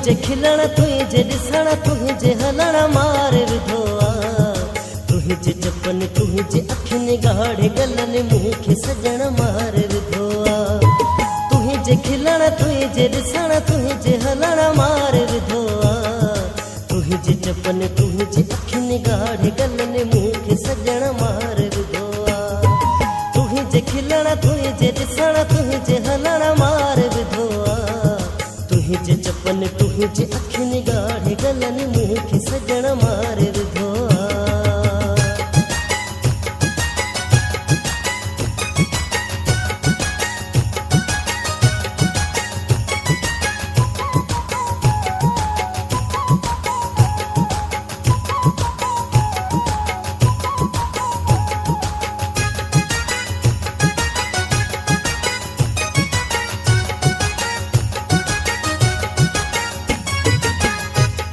जे खिलण तुंहिंजे ॾिसण तुंहिंजे हलण मार विधो आहे। तुंहिंजे चपन तुंहिंजे अखियुनि ॻाढ़े गलनि मूंखे सजण मार विधो आहे। तुंहिंजे खिलण तुंहिंजे ॾिसण तुंहिंजे हलण मार विधो आहे। तुंहिंजे चपन तुंहिंजे अखियुनि ॻाढ़े गलनि मूंखे सजण मार विधो आहे। तुंहिंजे खिलण तुंहिंजे ॾिसण तुंहिंजे हलण मार विधो आहे। तुंहिंजे चपन तुंहिंजे अखियुनि ॻाढ़े गलनि मूंखे सजण मार विधो आहे।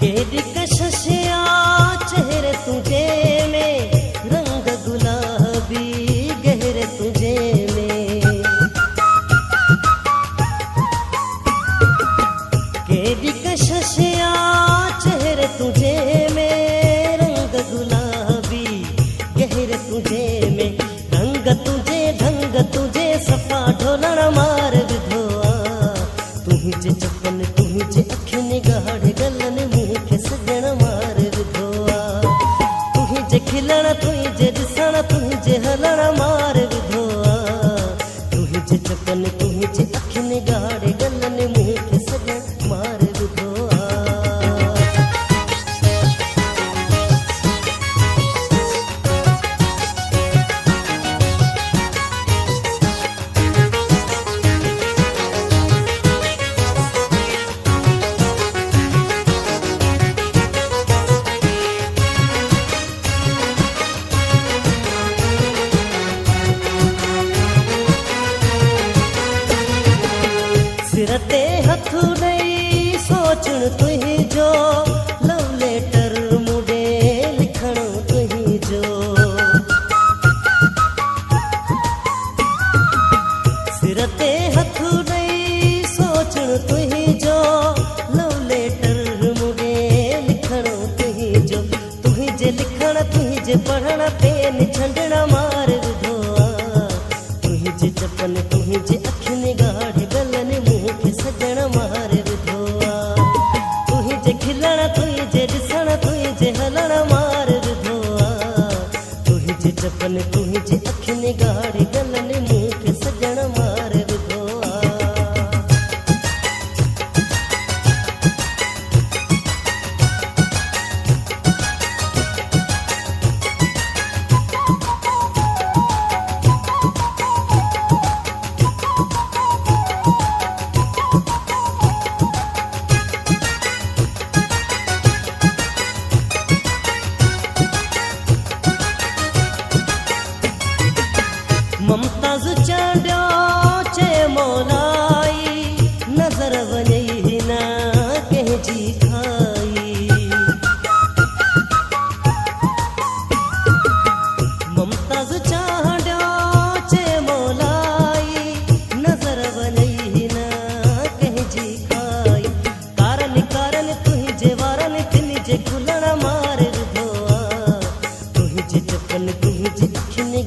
केॾी कशिशिया चेहरे तुझे में रंग गुलाबी गहरे तुझे में। केॾी कशिशिया चेहरे तुझे में रंग गुलाबी गहरे तुझे में। रंग तुझे ढंग तुझे सफ़ा ढोलण मार विधो आहे। तुंहिंजे चपन तुंहिंजे अखियुनि ॻाढ़े गलनि मूंखे सजण मार विधो आहे। तुंहिंजे खिलण तुंहिंजे ॾिसण तुंहिंजे हलण मार विधो आहे। तुंहिंजे चपन तुंहिंजे अखियुनि ॻाढ़े गलनि मूंखे सजण मार विधो आहे। सिर ते हथ ॾेई सोचण तुंहिंजो लव लेटर मुॾे लिखण तुंहिंजो। सिर ते हथ ॾेई सोचण तुंहिंजो लव लेटर मुॾे लिखण तुंहिंजो। तुंहिंजे लिखण तुंहिंजे पढ़ण पेन छंडण मार विधो आहे। तुंहिंजे चपन तुंहिंजे अखियुनि ॻाढ़े गलनि मूंखे सजण मार विधो आहे। तुंहिंजे खिलण तुंहिंजे ॾिसण तुंहिंजे हलण मार विधो आहे। तुंहिंजे चपन तुंहिंजे अखियुनि ॻाढ़े गलनि मूंखे सजण मार विधो आहे। मुमताज़ चंडियो चए मौलाई नज़र वञई न कंहिंजी खाई। मुमताज़ चंडियो चए मौलाई नज़र वञई न कंहिंजी खाई। कारनि कारनि तुंहिंजे वारनि तिन जे खुलण मार विधो आहे। तुंहिंजे चपन तुंहिंजे अखियुनि